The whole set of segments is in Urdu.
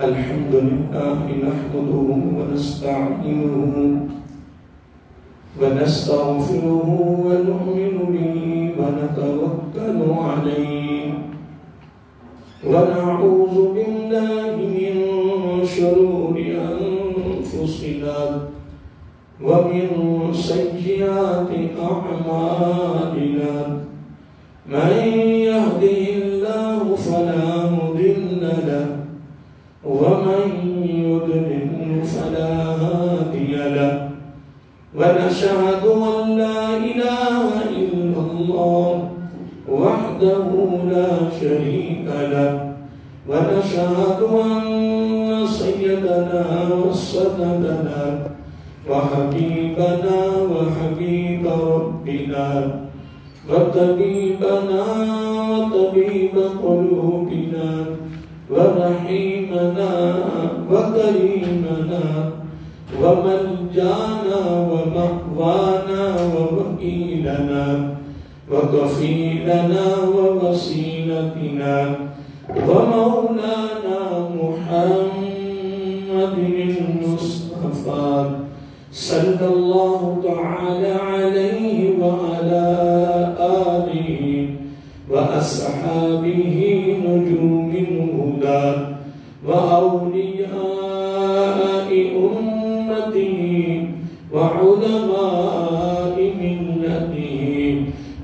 الحمد لله نحمده ونستعينه ونستغفره ونؤمن به ونتوكل عليه ونعوذ بالله من شرور أنفسنا ومن سيئات أعمالنا من يهده الله فلا مضل له ومن يضلل فلا هادي له ونشهد أن لا إله إلا الله وحده لا شريك له ونشهد أن سيدنا وسندنا وحبيبنا وحبيب ربنا وطبيبنا وطبيب قلوبنا ورحيمنا وكريمنا وملجانا ومأوانا ووكيلنا وكفيلنا ووسيلتنا ومولانا محمد المصطفى صلى الله تعالى عليه وعلى آله وأصحابه نجوم الهدى وأولياء أمته وعلماء ملته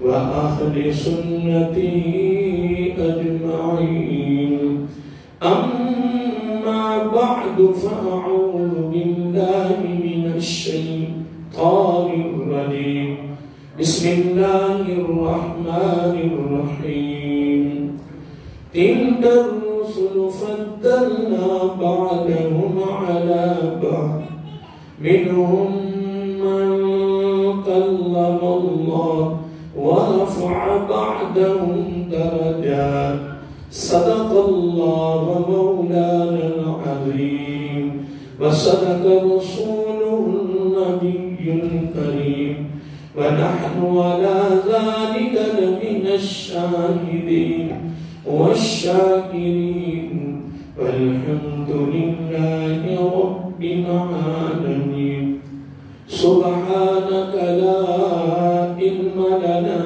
وأهل سنته أجمعين أما بعد فأعوذ بالله من الشيطان الرجيم بسم الله الرحمن الرحيم تلك الرسل فضلنا بعضهم على بعض منهم من كلم الله ورفع بعضهم درجات صدق الله مولانا العظيم وصدق رسوله النبي الكريم ونحن على ذلك لمن الشاهدين والشاكرين والحمد لله رب العالمين سبحانك لا علم لنا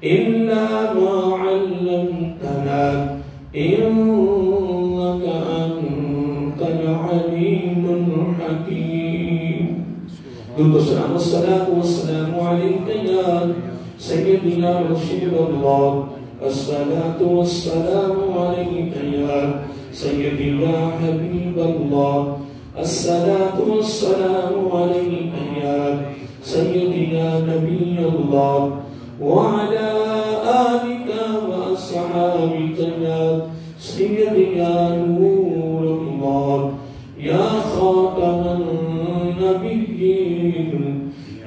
إلا ما علمتنا إنك أنت العليم الحكيم. الصلاة والسلام عليك يا سيدنا رسول الله. الصلاة والسلام عليك يا سيدي يا حبيب الله. الصلاة والسلام عليك يا سيدي يا نبي الله وعلى آلك وأصحابك يا سيدي يا نور الله يا خاتم النبيين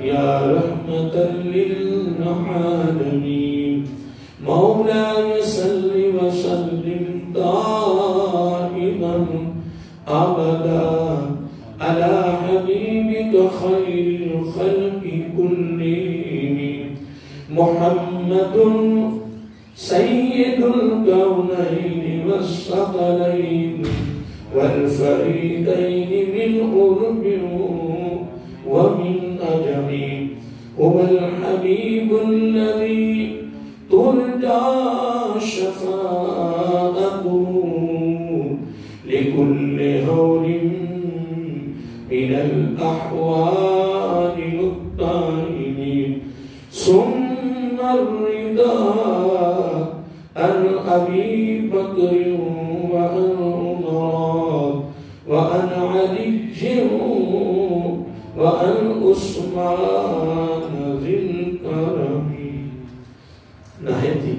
يا رحمة للعالمين. مولاي صل وسلم دائما أبدا على حبيبك خير الخلق كلهم محمد سيد الكونين والثقلين والفريقين من قرب ومن أجم. هو الحبيب الذي ترجى شفاعته لكل هول من الأحوال الطائلين. ثم الرضا عن أبي بكر وعن عمر وعن علي وعن عثمان ذي الكرم. نہایتی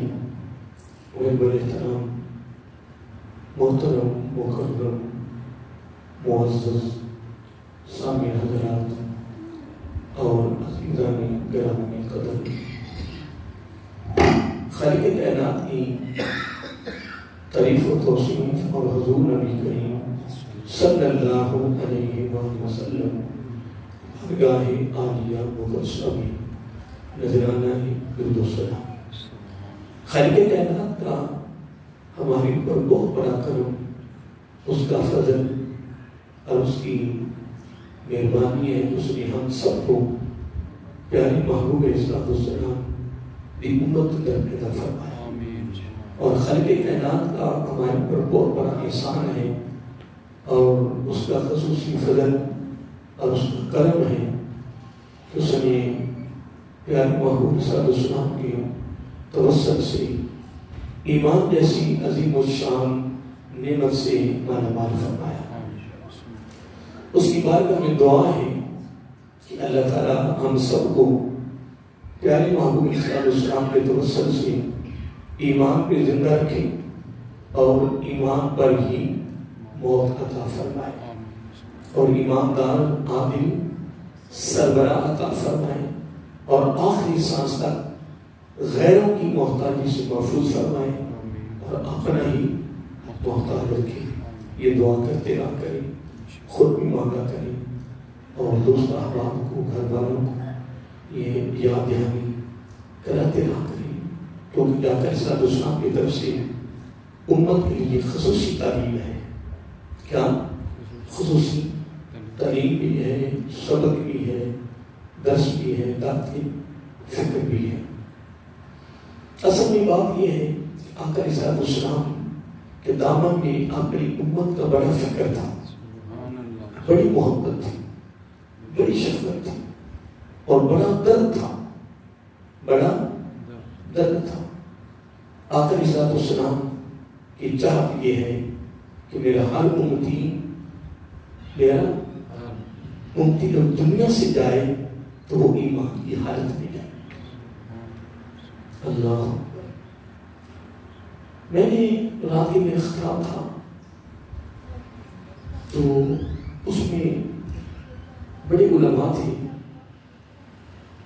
بالاحترام محترم مکرم معزز سامع حضرات اور عزیزان گرامی قدر، خالق کائنات کی تعریف و توصیف اور حضور نبی کریم صلی اللہ علیہ وآلہ وسلم بارگاہ عالیہ مقدسہ میں نذرانہ درود و سلام. خالق کائنات کا ہمارے اوپر بہت بڑا کرم اس کا فضل اور اس کی مہربانی ہے، اس نے ہم سب کو پیارے محبوب اسلام السلام کی امت کے در پیدا فرمایا، اور خالق کائنات کا ہمارے پر بہت بڑا احسان ہے، اور اس کا خصوصی فضل اور اس کا کرم ہے کہ اس نے پیارے محبوب صلی اللہ علیہ وسلم کے توسط سے ایمان جیسی عظیم الشان نعمت سے مالا مال فرمایا۔ اس کی بارگاہ میں دعا ہے کہ اللہ تعالیٰ ہم سب کو پیارے محبوب صلی اللہ علیہ وسلم کے توسط سے ایمان پہ زندہ رکھے اور ایمان پر ہی موت عطا فرمائے، اور ایماندار عادل سربراہ عطا فرمائے، اور آخری سانس تک غیروں کی محتاجی سے محفوظ فرمائے اور اپنا ہی محتاج رکھے۔ یہ دعا کرتے رہا کریں، خود بھی مانگا کریں، اور دوست احباب کو، گھر والوں کو یہ یاد دہانی کراتے رہا کریں، کیونکہ ڈاکٹر صاحب اسلام کی طرف سے امت کے لیے خصوصی تعلیم ہے۔ کیا خصوصی تعلیم بھی ہے، سبق بھی ہے، درس بھی ہے، دعوتی فکر بھی ہے۔ اصل میں بات یہ ہے کہ آقا علیہ السلام کے دامن میں اپنی امت کا بڑا فکر تھا، بڑی محبت تھی، بڑی شفقت تھی، اور بڑا درد تھا، بڑا درد تھا۔ آقا علیہ السلام کی چاہت یہ ہے کہ میرا ہر امتی جب دنیا سے جائے تو وہ ایمان کی حالت میں جائے۔ اللہ، میں نے رات میں اختتام تھا تو اس میں بڑے علماء تھے،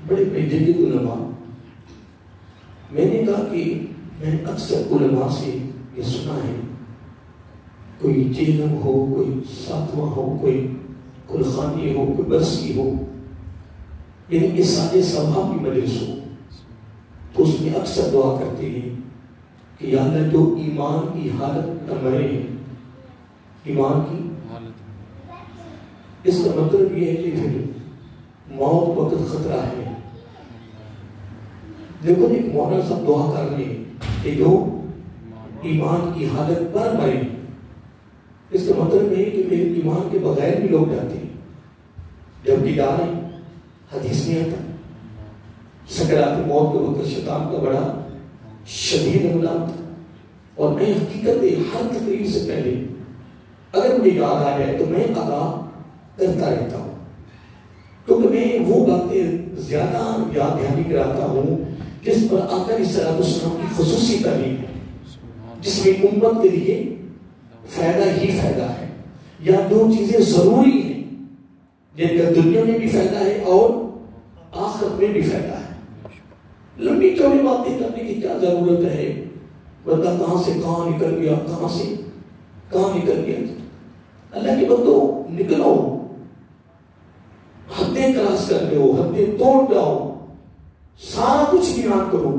بڑے جدید علماء۔ میں نے کہا کہ میں اکثر علماء سے یہ سنا ہے، کوئی جہنم ہو، کوئی ساتواں ہو، کوئی کلخانی ہو، کوئی برسی ہو، یعنی یہ سارے ثواب کی مجلس ہو، تو اس میں اکثر دعا کرتے ہیں کہ یا اللہ جو ایمان کی حالت میں مرے ہیں، ایمان کی اس کا مطلب یہ ہے کہ پھر موت وقت خطرہ ہے۔ دیکھو ایک مولانا صاحب دعا کر رہے ہیں کہ جو ایمان کی حالت پر مرے، اس کا مطلب یہ ہے کہ میرے ایمان کے بغیر بھی لوگ جاتے ہیں، جب دیدار ہے۔ حدیث میں آتا سکرات موت کے وقت شیطان کا بڑا شدید حملہ تھا، اور میں حقیقت ہر تقریر سے پہلے اگر مجھے یاد آ جائے تو میں آگاہ کرتا رہتا ہوں، کیونکہ میں وہ باتیں زیادہ یاد دہانی کراتا ہوں جس پر آقا علیہ السلام کی خصوصی تعلیم ہے، جس میں امت کے لیے فائدہ ہی فائدہ ہے، یا دو چیزیں ضروری ہیں جن کا دنیا میں بھی فائدہ ہے اور آخرت میں بھی فائدہ ہے۔ لمبی چوڑی باتیں کرنے کی کیا ضرورت ہے؟ بندہ کہاں سے کہاں نکل گیا، کہاں سے کہاں نکل گیا۔ اللہ کے بندو نکلو، حدیں کراس کر لو، حدیں توڑ جاؤ، سارا کچھ بیان کرو،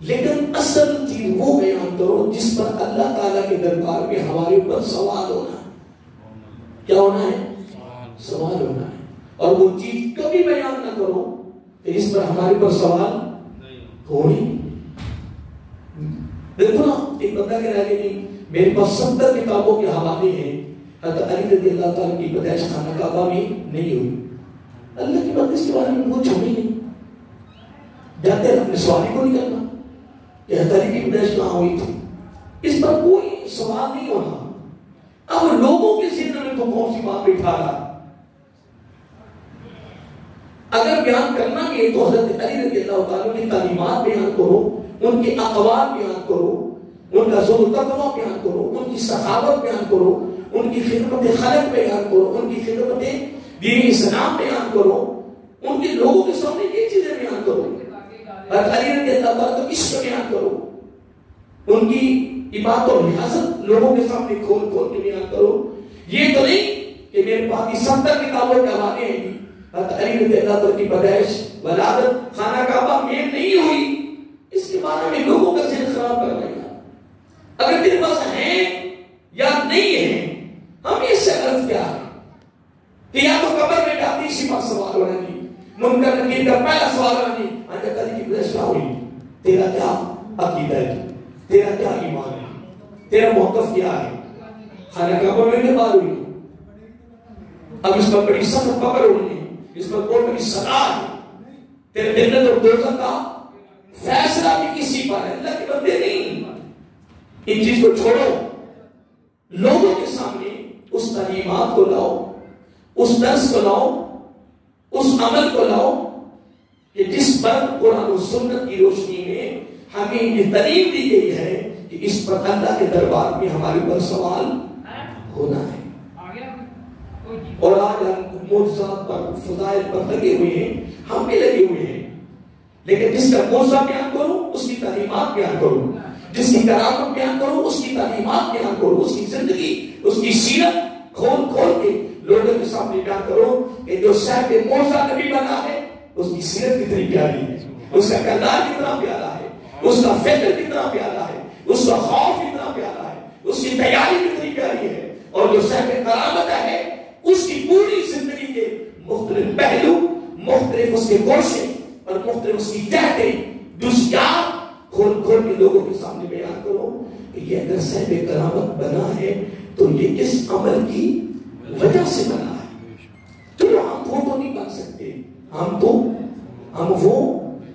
لیکن اصل چیز وہ بیان کرو جس پر اللہ تعالیٰ کے دربار میں ہمارے اوپر سوال ہونا ہے۔ کیا ہونا ہے؟ سوال ہونا ہے، اور وہ چیز کبھی بیان نہ کرو کہ جس پر ہمارے اوپر سوال ہو نہیں۔ دیکھو نا، ایک بندہ کہہ رہا ہے کہ میرے پاس 70 کتابوں کے حوالے ہیں، حضرت علی رضی اللہ تعالیٰ کی پیدائش خانہ کعبہ میں نہیں ہوئی۔ اللہ کی بات اس کے بارے میں کچھ ہوئی نہیں، جاتے ہیں اپنے سوال کو نہیں کرنا کہ حضرت علی کی پیدائش کہاں ہوئی تھی، اس پر کوئی سوال نہیں ہونا۔ اب لوگوں کے ذہن میں تو کون سی بات بٹھا رہا؟ اگر بیان کرنا ہے تو حضرت علی رضی اللہ تعالیٰ کی تعلیمات بیان کرو، ان کے اقوال بیان کرو، ان کا ذو تقویٰ بیان کرو، ان کی سخاوت بیان کرو، ان کی خدمت خلق بیان کرو، ان کی خدمت دین اسلام بیان کرو، ان کے لوگوں کے سامنے یہ چیزیں بیان کرو، حضرت علی رضی اللہ تعالیٰ کا عشق بیان کرو، ان کی عبادت اور ریاضت لوگوں کے سامنے کھول کھول کے بیان کرو۔ یہ تو نہیں کہ میرے پاس 70 کتابوں کے حوالے ہیں، حضرت علی رضی اللہ تعالیٰ کی پیدائش ولادت خانہ کعبہ میں نہیں ہوئی، اس کے بارے میں لوگوں کا ذہن خراب کر رہے ہیں۔ اگر تیرے پاس ہیں یا نہیں ہے ہم یہ سے غلط کیا ہے کہ یا تو قبر میں جاتی اسی پر سوال ہونا نہیں، منکر نکیر کا پہلا سوال ہونا نہیں، آنجا کلی کی گزشتہ ہوئی تیرا کیا عقیدہ ہے، تیرا کیا ایمان ہے، تیرا موقف کیا ہے. خانہ کعبہ میں نے بار ہوئی، اب اس پر بڑی سخت قبر ہوئی، اس پر بہت بڑی سزا ہے. تیرے جنت اور دوزخ کا فیصلہ بھی کسی پر ہے، اللہ کے بندے نہیں. ان چیز کو چھوڑو، لوگوں کے سامنے اس تعلیمات کو لاؤ، اس درس کو لاؤ، اس عمل کو لاؤ کہ جس پر قرآن و سنت کی روشنی میں ہمیں یہ تعلیم دی گئی ہے کہ اس پر اللہ کے دربار میں ہمارے پر سوال ہونا ہے. اور آج ہم معجزات پر فضائل پر لگے ہوئے ہیں، ہم بھی لگے ہوئے ہیں، لیکن جس کا معجزہ بیان کرو اس کی تعلیمات بیان کرو، جس کی کرامت بیان کرو اس کی تعلیمات بیان کرو، اس کی زندگی، اس کی سیرت کھول کھول کے لوگوں کے سامنے بیان کرو کہ جو صاحب معجزہ نبی بنا ہے اس کی سیرت کتنی پیاری ہے، اس کا کردار کتنا پیارا ہے، اس کا فکر کتنا پیارا ہے، اس کا خوف کتنا پیارا ہے، اس کی تیاری کتنی پیاری ہے. اور جو صاحب کرامت ہے اس کی پوری زندگی کے مختلف پہلو، مختلف اس کے گوشے اور مختلف اس کی جہتیں جزیات کھول کھول کے لوگوں کے سامنے بیان کرو کہ یہ اگر صاحب کرامت بنا ہے تو یہ کس عمل کی وجہ سے بنا ہے. چلو ہم وہ تو نہیں بن سکتے، ہم وہ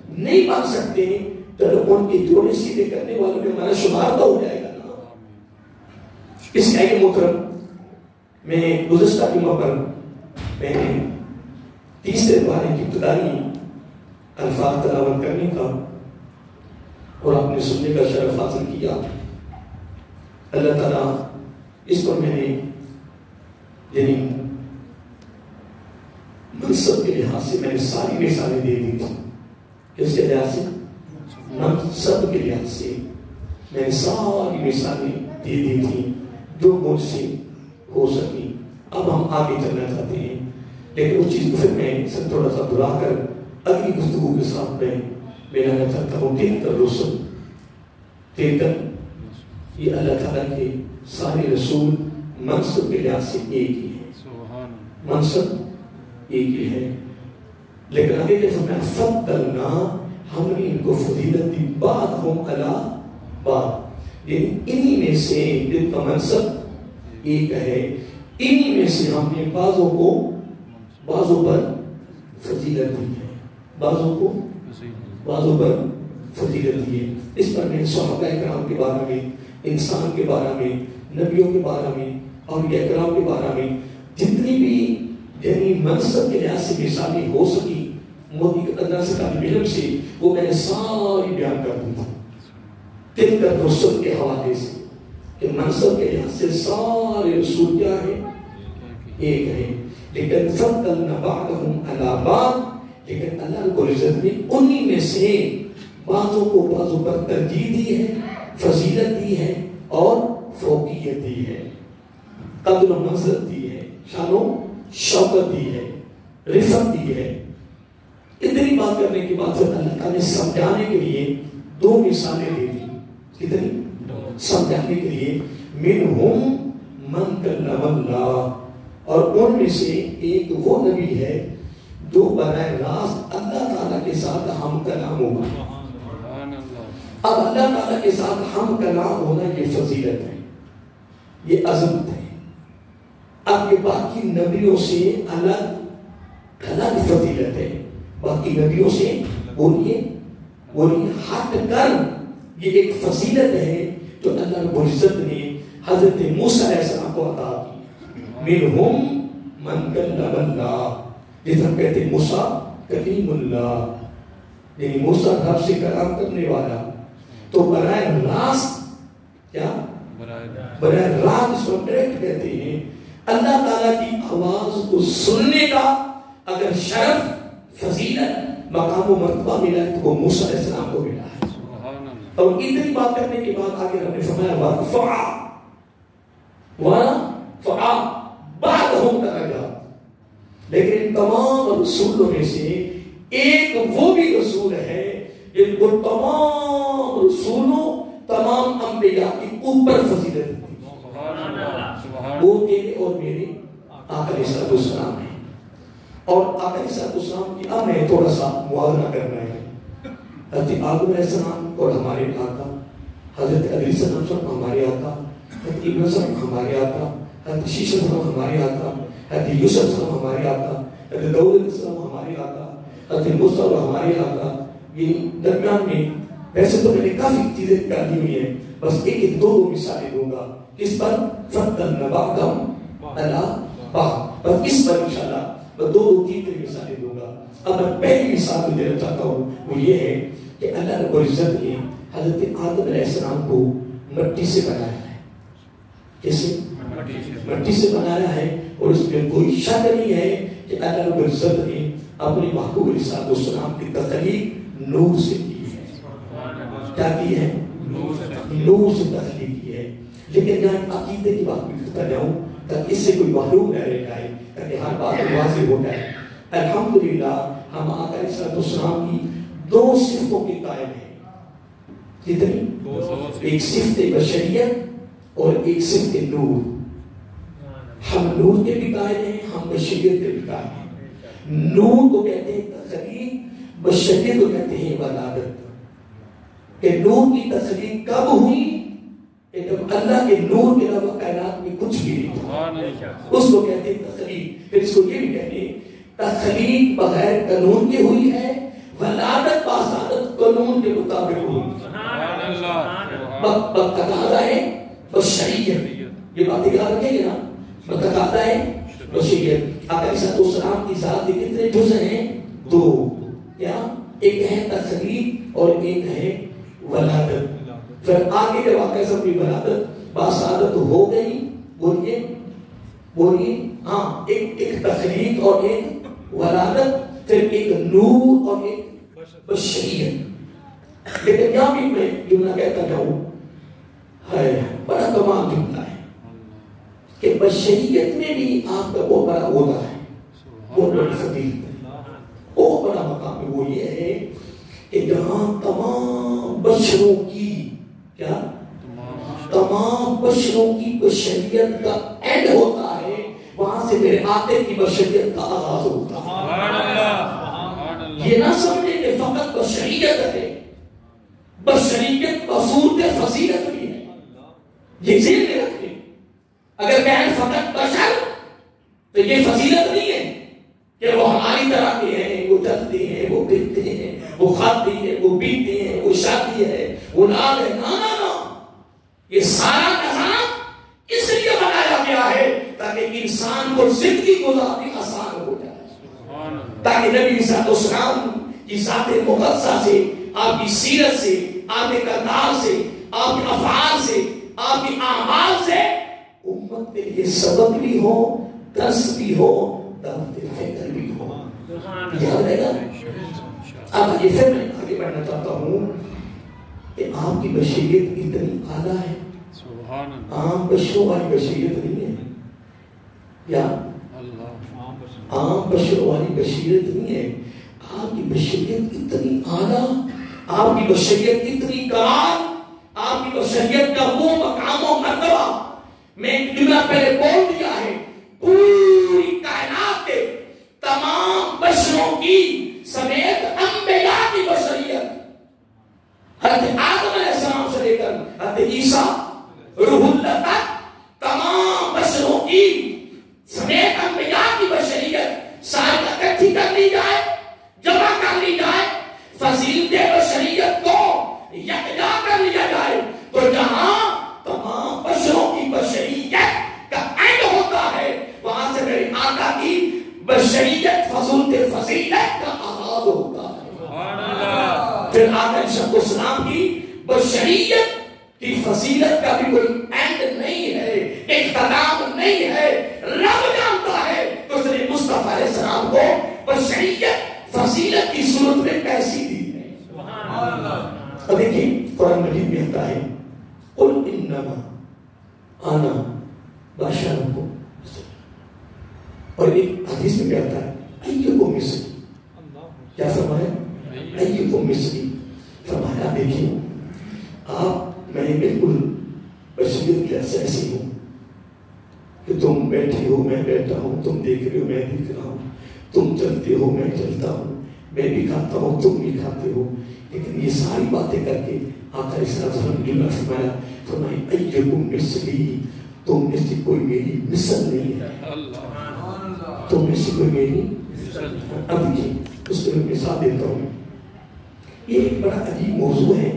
نہیں بن سکتے، چلو ان کے جوڑے سیدھے کرنے والوں میں ہمارا شمار تو ہو جائے گا نا. اس آئے محترم میں گزشتہ جمعہ پر میں نے تیسرے پارے کی ابتدائی الفاظ تلاوت کرنے کا اور اپنے سننے کا شرف حاصل کیا. اللہ تعالیٰ اس پر میں نے یعنی منصب کے لحاظ سے میں نے ساری مثالیں دے دی تھی. کس کے لحاظ سے؟ منصب کے لحاظ سے میں نے ساری مثالیں دے دی تھی جو مجھ سے ہو سکی. اب ہم آگے چلنا چاہتے ہیں، لیکن اس چیز کو پھر میں سب تھوڑا سا بلا کر اگلی گفتگو کے ساتھ میں لانا چاہتا ہوں. یہ اللہ تعالیٰ کے سارے رسول منصب کے لحاظ سے ایک ہی ہے، منصب ایک ہی ہے، لیکن آگے کہ فرمایا فضلنا، ہم نے ان کو فضیلت دی بعضهم علی بعض، یعنی انہی میں سے جن کا منصب ایک ہے انہی میں سے ہم نے بعضوں کو بعضوں پر فضیلت دی ہے، بعضوں کو بعضوں پر فضیلت دی ہے. اس پر میں صحابہ کرام کے بارے میں، انسان کے بارے میں، نبیوں کے بارے میں اور یہ کرام کے بارے میں جتنی بھی یعنی منصب کے لحاظ سے مثالیں ہو سکی موتی کے اندر سے طالب علم سے وہ میں نے ساری بیان کر دی تھی تلک الرسل کے حوالے سے کہ منصب کے لحاظ سے سارے رسول کیا ہیں؟ ایک ہیں. لیکن فضلنا بعضهم علی بعض، لیکن اللہ رب العزت نے انہی میں سے بعضوں کو بعضوں پر ترجیح دی ہے، فضیلت دی ہے اور فوقیت دی ہے، قدر و منزلت دی ہے، شان و شوکت دی ہے، رفعت دی ہے. اتنی بات کرنے کے بعد پھر اللہ تعالیٰ نے سمجھانے کے لیے دو مثالیں دے دی. کتنی؟ سمجھانے کے لیے منہم من کلم اللہ، اور ان میں سے ایک وہ نبی ہے جو براہ راست اللہ تعالیٰ کے ساتھ ہم کلام ہوگا. اب اللہ تعالیٰ کے ساتھ ہم کلام ہونا یہ فضیلت ہے، یہ عظمت ہے. اب یہ باقی نبیوں سے الگ فضیلت ہے، باقی نبیوں سے بولیے ہٹ کر یہ ایک فضیلت ہے جو اللہ رب العزت نے حضرت موسیٰ علیہ السلام کو عطا کی. منہم من کلم اللہ، جس ہم کہتے ہیں موسیٰ کلیم اللہ، یعنی موسیٰ رب سے کلام کرنے والا. تو براہ راست کیا؟ براہ راست اس کو ڈائریکٹ کہتے ہیں. اللہ تعالیٰ کی آواز کو سننے کا اگر شرف، فضیلت، مقام و مرتبہ ملا ہے تو وہ موسیٰ علیہ السلام کو ملا ہے. اور اتنی بات کرنے کے بعد آگے ہم نے فرمایا وَرَفَعَ بَعْضَهُمْ دَرَجَاتٍ، لیکن ان تمام رسولوں میں سے ایک وہ بھی رسول ہے جن کو تمام رسولوں، تمام انبیاء کی اوپر فضیلت دی. وہ تیرے اور میرے آقا علیہ السلام ہیں. اور آقا علیہ السلام کی اب میں تھوڑا سا موازنہ کرنا ہے. حضرت آدم علیہ السلام اور ہمارے آقا، حضرت علی صلی اللہ علیہ وسلم ہمارے آقا، حضرت ابن صلی ہمارے آقا، حضرت شیش صلی ہمارے آقا، حضرت یوسف صلی علیہ ہمارے آقا، حضرت داؤد علیہ السلام ہمارے آقا، حضرت موسیٰ ہمارے آقا. یہ درمیان میں ویسے تو میں نے کافی چیزیں نکالی ہوئی ہیں، بس ایک دو مثالیں دوں گا. کس پر؟ فَضَّلْنَا بَعْضَهُمْ عَلَىٰ بَعْضٍ. بس اس پر انشاءاللہ میں دو تین مثالیں دوں گا. اب میں پہلی مثال دینا چاہتا ہوں، وہ یہ ہے کہ اللہ رب العزت نے حضرت آدم علیہ السلام کو مٹی سے بنایا ہے. کیسے؟ مٹی سے بنایا ہے. اور اس میں کوئی شک نہیں ہے کہ اللہ رب العزت نے اپنے محبوب علیہ السلام کی تخلیق نور سے کی ہے. کیا کی ہے؟ نور سے تخلیق کی ہے. لیکن یہاں عقیدے کی بات بھی کرتا جاؤں تاکہ اس سے کوئی محروم نہ رہ جائے، تاکہ ہر بات واضح ہو جائے. الحمدللہ ہم آقا علیہ السلام کی دو صفتوں کے قائل ہیں. کتنی؟ ایک صفت بشریت اور ایک صفت نور. ہم نور کے بھی قائل ہیں، ہم بشریت کے بھی قائل ہیں. نور کو کہتے ہیں تخلیق، بشریت کو کہتے ہیں ولادت. کہ نور کی تخلیق کب ہوئی؟ کہ جب اللہ کے نور کے علاوہ کائنات میں کچھ بھی نہیں تھا، اس کو کہتے ہیں تخلیق. پھر اس کو یہ بھی کہتے ہیں تخلیق بغیر قانون کے ہوئی ہے، ولادت باسادت قانون کے مطابق ہوئی. تقاضا ہے بشریت. یہ باتیں یاد رکھیں گے نا. تقاضا ہے بشریت. آقا علیہ السلام کی ذات کے کتنے جزء ہیں؟ دو. کیا؟ ایک ہے تخلیق اور ایک ہے ولادت. پھر آگے جب آقا سب کی ولادت باسادت ہو گئی، بولیے ہاں، ایک تخلیق اور ایک ولادت، پھر ایک نور اور ایک بشریت. لیکن یہاں بھی میں جملہ کہتا جاؤں، ہے بڑا کمال جملہ ہے کہ بشریت میں بھی آپ کا بہت بڑا عہدہ ہے، بہت بڑی فضیلت ہے، بہت بڑا مقام ہے. وہ یہ ہے کہ جہاں تمام بشروں کی کیا؟ تمام بشروں کی بشریت کا اینڈ ہوتا ہے، وہاں سے میرے آقا کی بشریت کا آغاز ہوتا ہے. یہ نہ سمجھے کہ فقط بشریت ہے، بشریت بصورت فضیلت بھی ہے. یہ ذہن میں رکھیں. اگر کہیں فقط بشر تو یہ فضیلت نہیں ہے کہ وہ ہماری طرح کے ہیں، وہ چلتے ہیں، وہ پھرتے ہیں، وہ کھاتے ہیں، وہ پیتے ہیں، وہ شادی ہے، وہ نال ہے. نا نا نا، یہ سارا نظام اس لیے بنایا گیا ہے تاکہ انسان کو زندگی گزارنی آسان ہو جائے، تاکہ نبی صلی اللہ علیہ وسلم کی ذات مقدسہ سے، آپ کی سیرت سے، آپ کے کردار سے، آپ کے افعال سے، آپ کے اعمال سے امت کے لیے سبق بھی ہو، درس بھی ہو، دعوت فکر بھی ہو. یاد رہے گا. اب یہ پھر میں آگے بڑھنا چاہتا ہوں کہ آپ کی بشریت اتنی اعلیٰ ہے، عام بشروں والی بشریت نہیں ہے. یا عام بشروں والی بشریت نہیں ہے. آپ کی بشریت اتنی اعلیٰ، آپ کی بشریت اتنی کمال، آپ کی بشریت کا وہ مقام و مرتبہ میں ایک جملہ پہلے بول دیا ہے. پوری کائنات کے تمام بشروں کی سمیت انبیاء کی بشریت، حضرت آدم علیہ السلام سے لے کر حضرت عیسیٰ روح اللہ تک، تمام بشروں کی سمیت انبیاء کی بشریت ساری اکٹھی کر لی جائے، جمع کر لی جائے، فضیلت بشریت کو یکجا کر لیا جائے، تو جہاں تمام بشروں کی بشریت کا اینڈ ہوتا ہے، وہاں سے میرے آقا کی بشریت فضیلت کا آغاز ہوتا ہے. پھر آقا علیہ السلام کی بشریت کی فضیلت کا بھی کوئی اینڈ نہیں ہے، اختتام نہیں ہے. رب جانتا ہے کہ اس نے مصطفیٰ علیہ السلام کو بشریت فضیلت کی صورت میں کیسی دی ہے. اب دیکھیں قرآن مجید میں آتا ہے قل انما انا بشرکم، اور ایک حدیث میں آتا ہے ایکم مثلی. کیا فرمایا؟ ایکم مثلی. فرمایا دیکھیں آپ، میں بالکل بشریت کی ایسے ہوں، کہ تم بیٹھے ہو میں بیٹھا ہوں، تم دیکھ رہے ہو میں دیکھ رہا ہوں، تم چلتے ہو میں چلتا ہوں، میں بھی کھاتا ہوں تم بھی کھاتے ہو. لیکن یہ ساری باتیں کر کے آقا علیہ السلام نے فرمایا ایکم مثلی، تم میں سے کوئی میری مثل نہیں ہے، تم میں سے کوئی میری. اب دیکھیے اس میں مثال دیتا ہوں. یہ ایک بڑا عجیب موضوع ہے،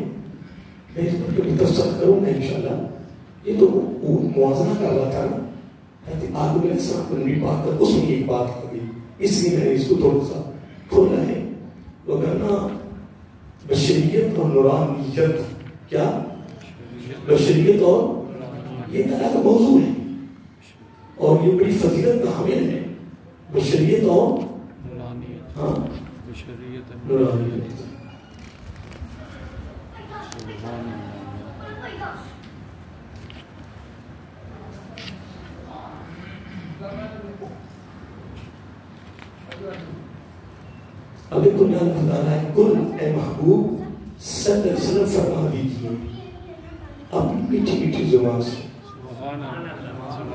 میں اس پر کبھی تفصیل کروں گا انشاءاللہ. یہ تو وہ موازنہ کر رہا تھا نا آدم علیہ السلام کو نبی بات کر، اس میں ایک بات آ گئی، اس لیے میں نے اس کو تھوڑا سا کھولا ہے. وگرنہ بشریت اور نورانیت، کیا بشریت اور یہ طرح کا موضوع ہے، اور یہ بڑی فضیلت کا حامل ہے، بشریت اور ہاں نورانیت. اب دیکھو یہاں خدا ہے کل اے محبوب صلی اللہ علیہ وسلم فرما دیجیے اپنی میٹھی میٹھی زبان سے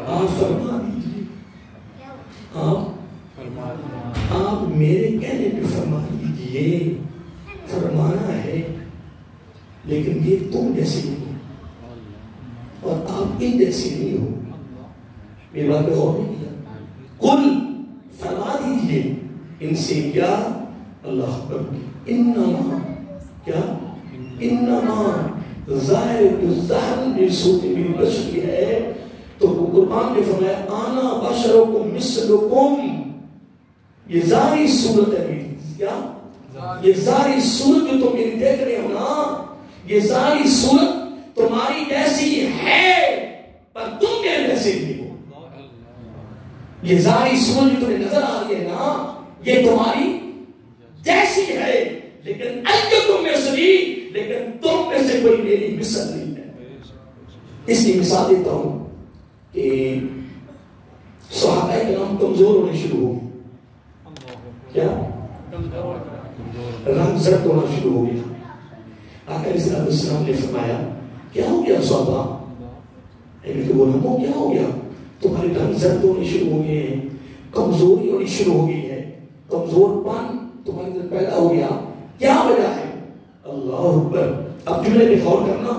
آپ فرما دیجیے، آپ میرے کہنے پہ فرما دیجیے. فرمانا ہے لیکن یہ تم جیسے نہیں اور آپ ان جیسے نہیں ہو. میری بات پہ غور نہیں کیا. کل فرما دیجیے ان سے کیا اللہ اکبر انما کیا انما ظاہر صورت میری بشری ہے. تو قرآن نے فرمایا آنا بشرکم مثلکم، یہ ظاہری صورت ہے میری. کیا یہ ظاہری صورت جو تم میری دیکھ رہے ہو نا، یہ ظاہری صورت تمہاری جیسی ہے پر تم میرے جیسے نہیں ہو. یہ ظاہری صورت جو تمہیں نظر آ رہی ہے نا یہ تمہاری جیسی ہے، لیکن ایکم مثلی، لیکن تم میں سے کوئی میری مثل نہیں ہے. اس کی مثال دیتا ہوں کہ صحابہ کرام کمزور ہونے شروع ہو گئے. کیا رنگ زرد ہونا شروع ہو گیا. آقا علیہ السلام نے فرمایا کیا ہو گیا صحابہ؟ بولا کیا ہو گیا؟ تمہارے رنگ زرد ہونے شروع ہو گئے ہیں، کمزوری ہونی شروع ہو گئی ہے، کمزور پن تمہارے اندر پیدا ہو گیا، کیا وجہ ہے؟ اللہ اکبر. اب جملے میں غور کرنا.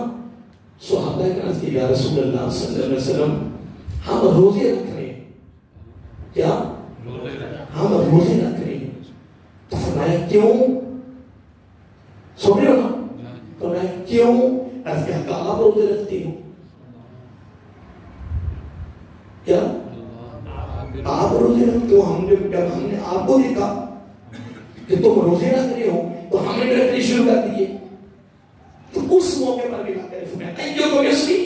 صحابہ کرام کہ یا رسول اللہ صلی اللہ علیہ وسلم ہم روزے رکھ رہے ہیں. کیا ہم روزے رکھ رہے ہیں. تو فرمایا کیوں؟ سن رہے ہو نا؟ فرمایا کیوں؟ ارے کیا آپ روزے رکھتے ہو؟ کیا آپ روزے رکھتے ہو؟ جب ہم نے آپ کو دیکھا کہ تم روزے رکھ رہے ہو تو ہم نے رکھنے شروع کر دیے. تو اس موقع پر بھی ایکم مثلی،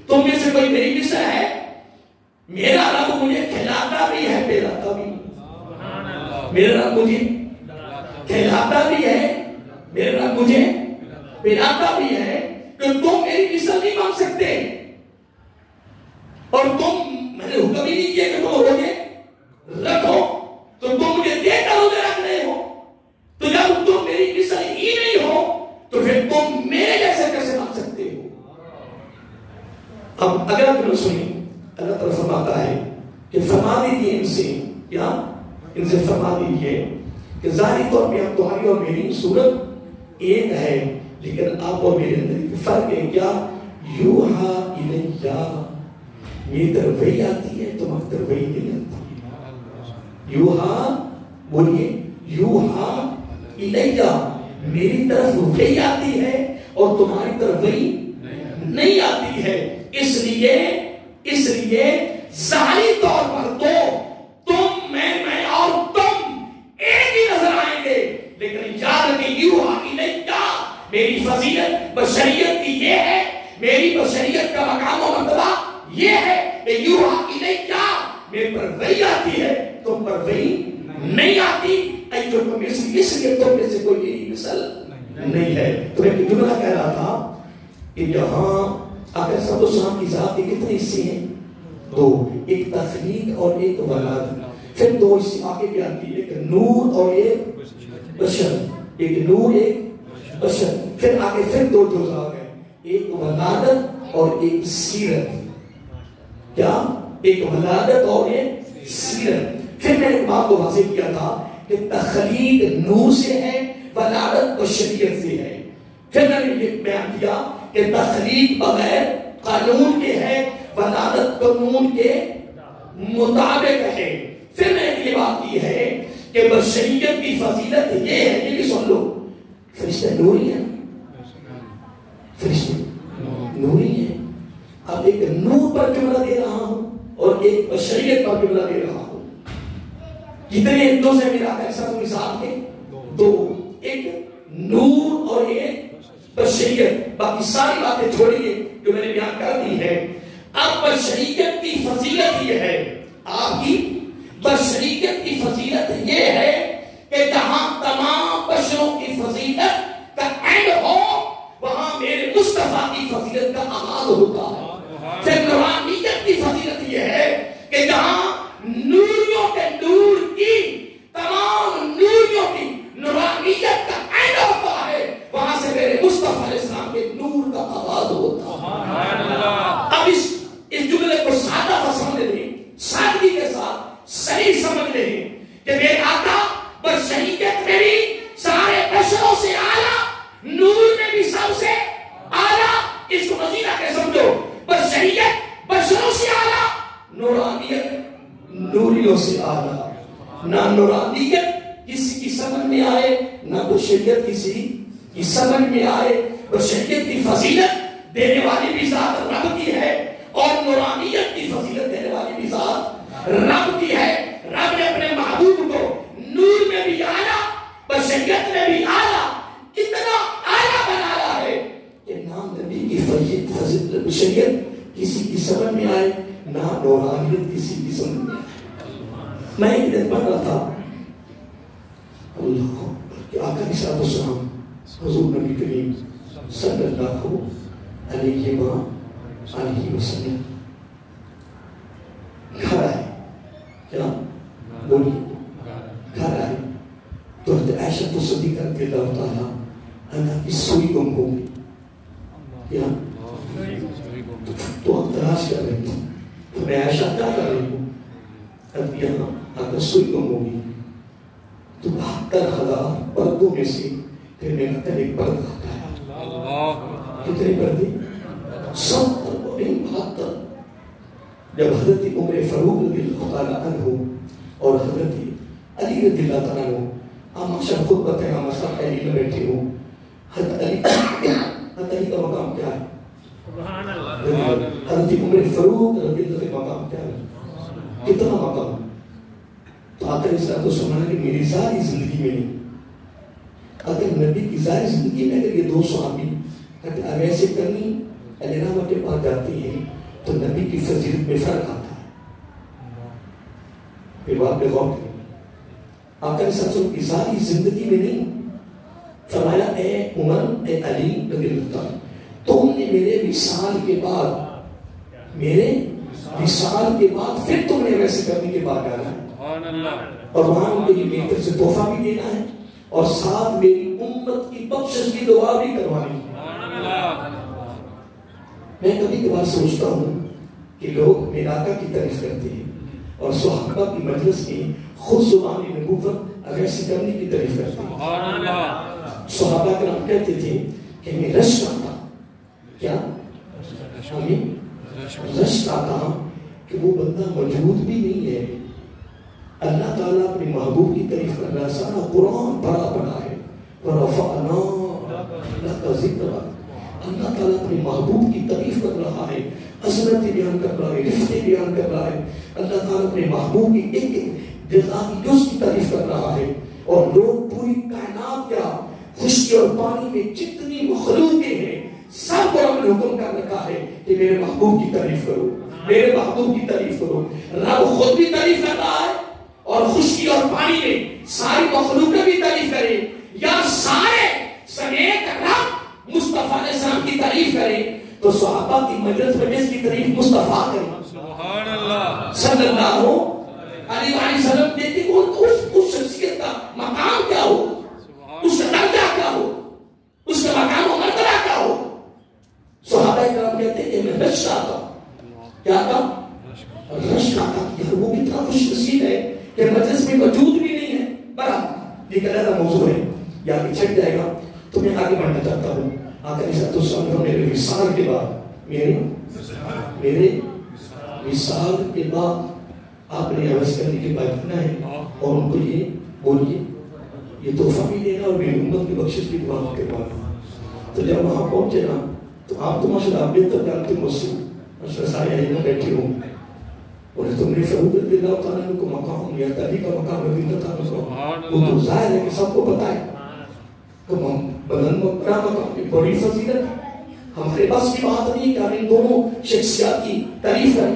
تم میں سے کوئی میری مثل ہے؟ میرا رب مجھے کھلاتا بھی ہے پلاتا بھی. میرا رب مجھے کھلاتا بھی ہے، میرا رب مجھے پلاتا بھی ہے. کہ تم میری مثل نہیں بن سکتے، اور تم میں نے حکم ہی نہیں کیا کہ تم روزے رکھو، تو تم مجھے دے کر روزے رکھ رہے ہو. تو جب تم میری مثل ہی نہیں ہو تو پھر تم میرے جیسے کیسے بن سکتے ہو؟ اب اگر آپ نے سنی اللہ تعالیٰ فرماتا ہے کہ فرما دیجیے ان سے، کیا ان سے فرما دیجیے کہ ظاہری طور پہ اب تمہاری اور میری صورت ایک ہے، لیکن آپ اور میرے اندر ایک فرق ہے. کیا یوحا الیہ، میری طرف وہی آتی ہے تمہاری طرف وہی نہیں آتی. یوحا بولیے یوحا الیہ، میری طرف وہی آتی ہے اور تمہاری طرف وہی نہیں آتی ہے. اس لیے ظاہری طور پر تو تم میں اور تم ایک ہی نظر آئیں گے، لیکن یاد رکھیں یوحا الیہ میری فضیلت بشریت کی یہ ہے، میری بشریت کا مقام و مرتبہ یہ ہے کہ یوحا الیہ میرے پر وہی آتی ہے، تم پر وہی نہیں آتی. ایکم مثلی، اس لیے تم میں سے کوئی میری مثل نہیں ہے. تو میں ایک جملہ کہہ رہا تھا کہ یہاں آقا صلی اللہ علیہ وسلم کی ذات کے کتنے حصے ہیں؟ دو، ایک تخلیق اور ایک ولادت. پھر دو حصے آگے بھی آتی ہے، ایک نور اور ایک بشر، ایک نور ایک بشر. پھر آگے پھر دو جزء آ گئے، ایک ولادت اور ایک سیرت. کیا ایک ولادت اور ایک سیرت. پھر میں نے ایک بات کو واضح کیا تھا کہ تخلیق نور سے ہے، ولادت بشریت سے ہے. پھر میں نے یہ بیان کیا کہ تخلیق بغیر قانون کے ہے، ولادت قانون کے مطابق ہے. پھر میں نے یہ بات کی ہے کہ بشریت کی فضیلت یہ ہے، یہ بھی سن لو، فرشتے نوری ہیں، فرشتے نوری ہیں. اب ایک نور پر جملہ دے رہا ہوں اور ایک بشریت پر جملہ دے رہا ہوں. کتنے دو سے میرا ایسا مثال ہے؟ دو، ایک نور اور ایک بشریت. باقی ساری باتیں چھوڑیے جو میں نے بیان کر دی ہے. اب بشریت کی فضیلت یہ ہے، آپ کی بشریت کی فضیلت یہ ہے کہ جہاں تمام بشروں کی فضیلت کا اینڈ ہو، وہاں میرے مصطفیٰ کی فضیلت کا آغاز ہوتا ہے. پھر نورانیت کی فضیلت یہ ہے کہ جہاں نوریوں کے نور کی، تمام نوریوں کی نورانیت کا اینڈ ہوتا ہے، وہاں سے میرے مصطفیٰ علیہ السلام کے نور کا آغاز ہوتا ہے. اب اس جملے کو سادہ سا سمجھ لیں، سادگی کے ساتھ صحیح سمجھ لیں کہ میرے آقا بشریت میری سارے بشروں سے اعلیٰ، نور میں بھی سب سے اعلیٰ. اس کو مزید آگے سمجھو، بشریت بشروں سے اعلیٰ، نورانیت نوریوں سے اعلیٰ. نہ نورانیت کسی کی سمجھ میں آئے، نہ بشریت کسی کی سمجھ میں آئے. بشریت کی فضیلت دینے والی بھی ذات رب کی ہے، اور نورانیت کی فضیلت دینے والی بھی ذات رب کی ہے. رب نے اپنے محبوب کو نور میں بھی اعلیٰ، بشریت میں بھی اعلیٰ، اتنا اعلیٰ بنایا ہے کہ نہ نبی کی فضیلت بشریت کسی کی سمجھ میں آئے، نہ نورانیت کسی کی سمجھ میں آئے. میں ایک دن پڑھ رہا تھا اللہ کہ آقا علیہ السلام حضور نبی کریم صلی اللہ علیہ وسلم گھر آئے. کیا بولی؟ گھر آئے تو حضرت عائشہ صدیقہ رضی اللہ تعالیٰ عنہا کی سوئی گم ہو گئی. کیا تو آپ تلاش کر رہے تھے، تو میں عائشہ کیا کر رہی ہوں؟ اب یہاں آقا سوئی گم ہو گئی تو 72,000 پردوں میں سے پھر میرا تل ایک پردہ ہٹایا. کتنے پردے؟ 72. جب حضرت عمر فاروق رضی اللہ تعالیٰ عنہ اور حضرت علی رضی اللہ تعالیٰ عنہ آماشا خود بتائیں، آماشا پہلی میں بیٹھے ہوں، حضرت علی کا مقام کیا ہے؟ حضرت عمر فاروق رضی اللہ کا مقام کیا ہے؟ کتنا مقام؟ تو آقا نے صلی سنا کہ میری ساری زندگی میں نہیں، اگر نبی کی ساری زندگی میں اگر یہ دو صحابی اگر ایسے کرنی علیہ کے پاس جاتے ہیں تو نبی کی فضیلت میں فرق آتا ہے. یہ بات پہ غور کریں. آقا نے صلی اللہ کی ساری زندگی میں نہیں فرمایا اے عمر اے علی رضی اللہ عنہ، تم نے میرے وصال کے بعد، میرے وصال کے بعد پھر تم نے ویسے کرنے کے بعد جانا ہے، اور وہاں ان کے لیے میری طرف سے تحفہ بھی دینا ہے اور ساتھ میری امت کی بخشش کی دعا بھی کروانی ہے. میں کبھی کبھار سوچتا ہوں کہ لوگ میرے آقا کی تعریف کرتے ہیں اور صحابہ کی مجلس میں خود زبانی نبوت ایسے کرنے کی تعریف کرتے ہیں. صحابہ کرام کہتے تھے کہ ہمیں رشک آتا، کیا ہمیں رشک آتا کہ وہ بندہ موجود بھی نہیں ہے. اللہ تعالیٰ اپنے محبوب کی تعریف کر رہا ہے، سارا قرآن بڑا بڑا ہے، وَرَفَعْنَا لَكَ ذِكْرَكَ. اللہ تعالیٰ اپنے محبوب کی تعریف کر رہا ہے، عظمت بیان کر رہا ہے، رفت بیان کر رہا ہے. اللہ تعالیٰ اپنے محبوب کی ایک ایک جزا کی جز کی تعریف کر رہا ہے، اور لوگ پوری کائنات کیا خشکی اور پانی میں جتنی مخلوقیں ہیں سب کو ہم نے حکم کر رکھا ہے کہ میرے محبوب کی تعریف کرو، میرے محبوب کی تعریف کرو. رب خود بھی تعریف کر رہا ہے اور خشکی اور پانی میں ساری مخلوقیں بھی تعریف کریں، یا سارے سمیت رب مصطفیٰ علیہ السلام کی تعریف کریں تو صحابہ کی مجلس میں جس کی تعریف مصطفیٰ کریں سبحان اللہ صلی اللہ علیہ وسلم. دیکھیں اس شخصیت کا مقام کیا ہو، اس کا درجہ کیا ہو، اس کا مقام و مرتبہ کیا ہو. صحابہ کرام کہتے ہیں کہ میں رشک آتا ہوں. کیا آتا؟ رشک تو وہ کتنا خوش نصیب ہے کہ مجلس میں موجود بھی نہیں ہے. بڑا یہ ایک علیحدہ موضوع ہے، یا کہ چھٹ جائے گا. تو میں آگے بڑھنا چاہتا ہوں. آقا علیہ السلام نے میرے وصال کے بعد میرے وصال کے بعد آپ نے عوض کرنے کے بعد کرنا ہے اور ان کو یہ بولیے یہ تحفہ بھی دینا اور میری امت کی بخشش کی دعا کروانا. تو جب وہاں پہنچے نا تو آپ تو ماشاء اللہ بہتر جانتے مجھ سے، ماشاء اللہ سارے یہاں بیٹھے ہوں. اور تو میرے فروغ رضی اللہ تعالیٰ کو مقام یا تعلیق کا مقام رضی اللہ تعالیٰ کو وہ تو ظاہر ہے کہ سب کو پتہ ہے. تو ہم بلند بڑا مقام بڑی فضیلت ہے. ہمارے پاس کی بات نہیں کہ ہم ان دونوں شخصیات کی تعریف کریں.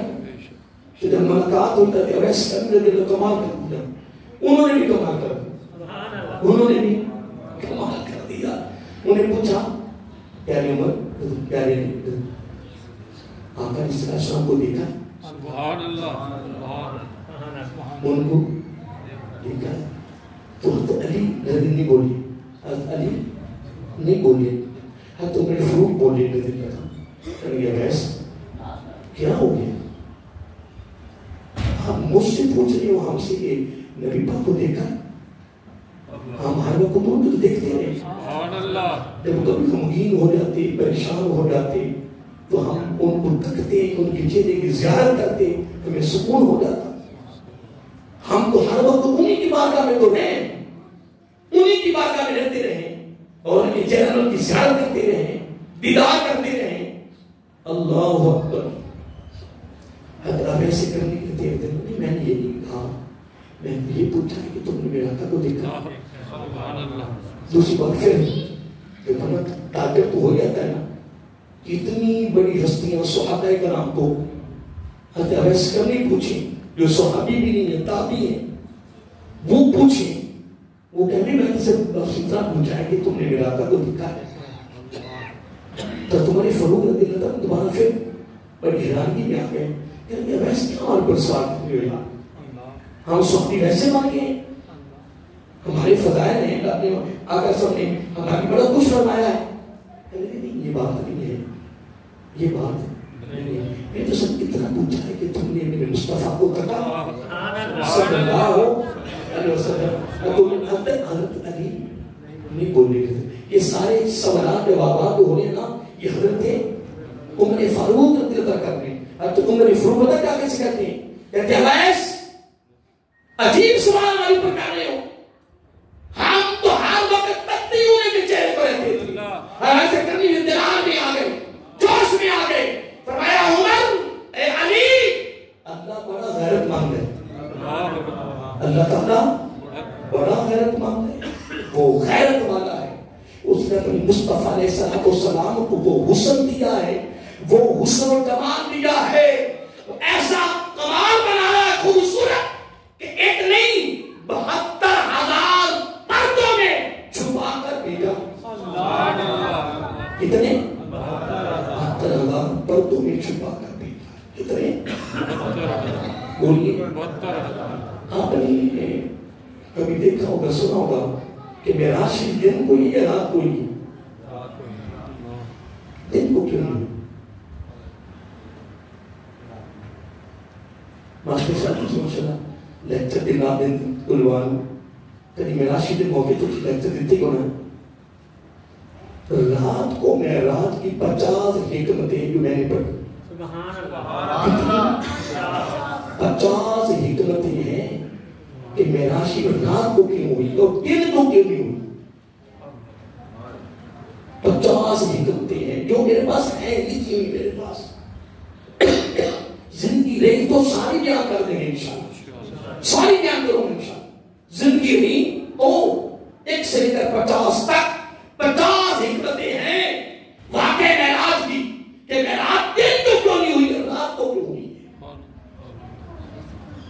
کہ جب ملاقات ہوتا ہے ویسے رضی اللہ کمال کر دیا، انہوں نے بھی کمال کر دیا، انہوں نے بھی کمال کر دیا. انہیں پوچھا پیارے عمر پیارے آقا علیہ السلام کو دیکھا، سبحان اللہ ان کو دیکھا تو علی رضی نہیں بولی، حضرت علی نہیں بولے، حضرت عمر فاروق بولے رضی اللہ عنہ. یہ بحث کیا ہو گیا؟ ہم مجھ سے پوچھ رہے ہو ہم سے کہ نبی پاک کو دیکھا؟ ہم ہر وقت ان کو دیکھتے رہے. جب کبھی غمگین ہو جاتے پریشان ہو جاتے تو ہم ان کو تکتے ان کے چہرے کی زیارت کرتے ہمیں سکون ہو جاتا. ہم تو ہر وقت انہی کی بارگاہ میں تو رہے، انہی کی بارگاہ میں رہتے رہے اور ان کے چہروں کی زیارت کرتے رہے، دیدار کرتے رہے. اللہ اکبر. حضرت ایسے کرنے کے دیر دن میں نے یہ نہیں کہا، میں نے یہ پوچھا کہ تم نے میرے آقا کو دیکھا. دوسری بات پھر کہ بنا تعجب تو ہو جاتا ہے نا، اتنی بڑی ہستیاں صحابہ کرام کو حضرت اویس کر نہیں پوچھیں جو صحابی بھی نہیں ہے تابعی ہیں، وہ پوچھیں. وہ کہنے میں سے بس اتنا پوچھا ہے کہ تم نے میرے آقا کو دیکھا ہے. تو تمہارے فروغ رضی اللہ عنہ دوبارہ پھر بڑی حیرانگی میں آ گئے کہ اویس کیا اور پر سوال کرتے ہوئے ہم صحابی ویسے مان گئے، ہمارے فضائل ہیں اپنے آقا صاحب نے ہماری بڑا کچھ فرمایا ہے. نہیں یہ بات نہیں ہے، یہ بات نہیں ہے. میں تو سب اتنا پوچھا ہے کہ تم نے میرے مصطفیٰ کو کہا صلی اللہ علیہ وسلم. حضرت علی نہیں بولنے کے یہ سارے سوالات جوابات جو ہو رہے ہیں نا یہ حضرت عمر فاروق رضی اللہ کر رہے ہیں. اب تو عمر فاروق پتہ کیا کیسے کہتے ہیں؟ کہتے ہیں اویس عجیب سوال ہمارے اوپر کر رہے ہو، ہم تو ہر وقت تکتے ہی انہیں کے چہرے پر رہتے تھے. ایسے کرنی اندرار میں آ گئے، جوش میں آ گئے. فرمایا عمر اے علی، اللہ بڑا غیرت مند ہے، اللہ تعالیٰ بڑا غیرت مند ہے، وہ غیرت والا ہے. اس نے اپنی مصطفیٰ علیہ السلام کو وہ حسن دیا ہے، وہ حسن و کمال دیا ہے، ایسا کمال بنایا ہے خوبصورت کہ ایک نہیں 72,000 پردوں میں چھپا کر بھیجا. کتنے؟ 72,000 پردوں میں چھپا کر بھیجا. کتنے؟ بولیے. آپ نے کبھی دیکھا ہوگا سنا ہوگا کہ معراج شریف دن کو ہی یا رات کو ہی؟ دن کو کیوں نہیں؟ ماشاء اللہ لیکچر دن دن بلوان کبھی معراج شریف دن موقع تو لیکچر دیتے کو نا. رات کو معراج کی 50 حکمتیں جو میں نے پڑھی، 50 حکمتیں ہیں کہ معراج شریف رات کو کیوں ہوئی اور دن کو کیوں نہیں ہوئی. 50 حکمتیں ہیں جو میرے پاس ہیں، لکھی ہوئی میرے پاس. زندگی رہی تو ساری بیان کر دیں گے انشاءاللہ، ساری بیان کروں گے انشاءاللہ. زندگی رہی تو ایک سے لے کر 50 تک 50 حکمتیں ہیں واقع معراج کی کہ معراج دن کو کیوں نہیں ہوئی اور رات کو کیوں ہوئی.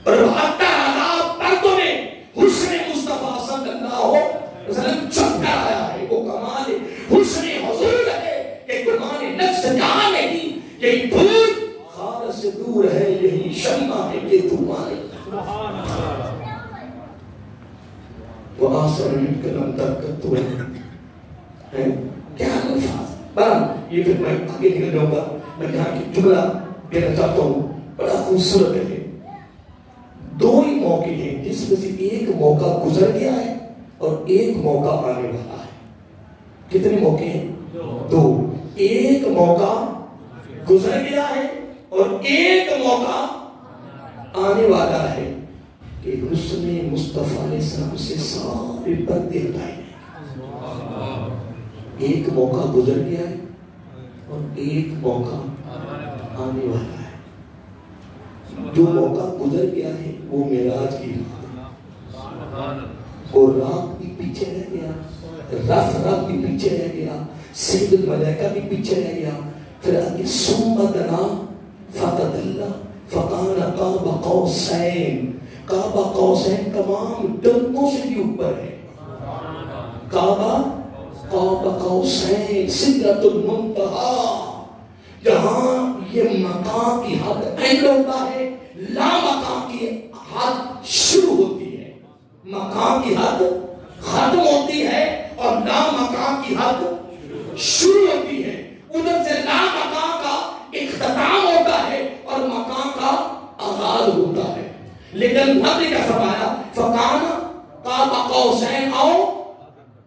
اور 72,000 پردوں میں حسن مصطفیٰ صلی اللہ علیہ وسلم چھپ کر آیا ہے. وہ کمال حسن حضور ہے کہ گمان نفس جہاں نہیں، یہی دھوپ خار سے دور ہے، یہی شمع ہے کہ تمہارے. وہ آسر میں کلم درکت تو ہے کیا الفاظ. بہرحال یہ پھر میں آگے نکل جاؤں گا. میں یہاں کی جملہ دینا چاہتا ہوں، بڑا خوبصورت ہے. موقع ہیں جس میں سے ایک موقع گزر گیا ہے اور ایک موقع آنے والا ہے. کتنے موقع ہیں؟ دو. ایک موقع گزر گیا ہے اور ایک موقع آنے والا ہے کہ حسن مصطفیٰ علیہ السلام سے سارے پردے ہٹائے گئے. ایک موقع گزر گیا ہے اور ایک موقع آنے والا ہے. جو موقع گزر گیا ہے وہ معراج کی رات اور رات بھی پیچھے رہ گیا, رات بھی پیچھے رہ گیا, سید الملائکہ بھی پیچھے رہ گیا. پھر آگے ثم دنا فتدلی فکان قاب قوسین. قاب قوسین تمام ڈنگوں سے بھی اوپر ہے. قاب قوسین سدرۃ المنتہا, جہاں یہ مقام کی حد اینڈ ہوتا ہے, لا مقام کی حد شروع ہوتی ہے. مقام کی حد ختم ہوتی ہے اور لا مقام کی حد شروع ہوتی ہے. ادھر سے لا مقام کا اختتام ہوتا ہے اور مقام کا آغاز ہوتا ہے. لیکن رب نے کیا فرمایا؟ فکان قاب قوسین او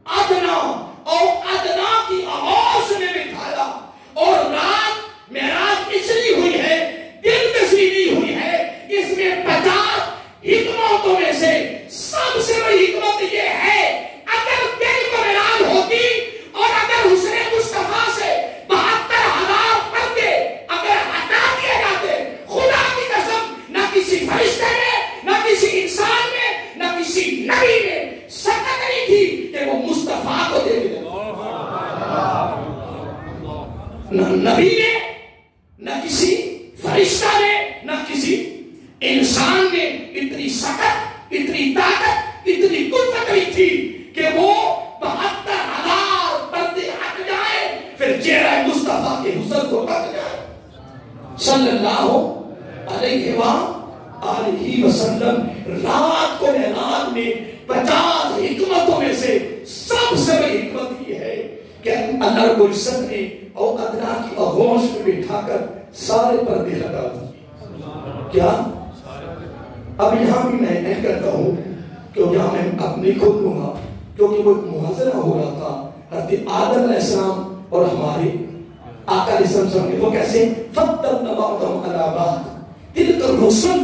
ادنا, او ادنا کی آواز نے بٹھایا. اور رات معراج اس لیے ہوئی ہے, دن تشریح ہوئی ہے, اس میں 50 حکمتوں میں سے سب سے بڑی حکمت یہ ہے اگر دل کو معراج ہوتی اور اگر حسن مصطفیٰ سے 72,000 پردے اگر ہٹا دیے جاتے, خدا کی قسم نہ کسی فرشتے نے, نہ کسی انسان میں, نہ کسی نبی نے سکت نہیں تھی کہ وہ مصطفیٰ کو دیکھ لے. نہ نبی نے, نہ کسی فرشتہ نے, نہ کسی انسان نے اتنی سکت, اتنی طاقت, اتنی قوت نہیں تھی کہ وہ 72,000 پردے ہٹ جائے پھر چہرہ مصطفیٰ کے حسن کو ڈھک جائے صلی اللہ علیہ وآلہ وسلم. رات کو معراج میں 50 حکمتوں میں سے سب سے بڑی حکمت یہ ہے کہ اللہ رب العزت نے اور ادنا کی آغوش میں بٹھا کر سارے پردے ہٹا دیے. کیا اب یہاں بھی میں نہیں کرتا ہوں کہ یہاں میں اب نہیں کھول لوں گا, کیونکہ وہ محاضرہ ہو رہا تھا حضرت آدم علیہ السلام اور ہمارے آقا علیہ السلام نے. وہ کیسے فَضَّلْنَا بَعْضَهُمْ عَلَىٰ بَعْضٍ, تِلْكَ الرُّسُلُ,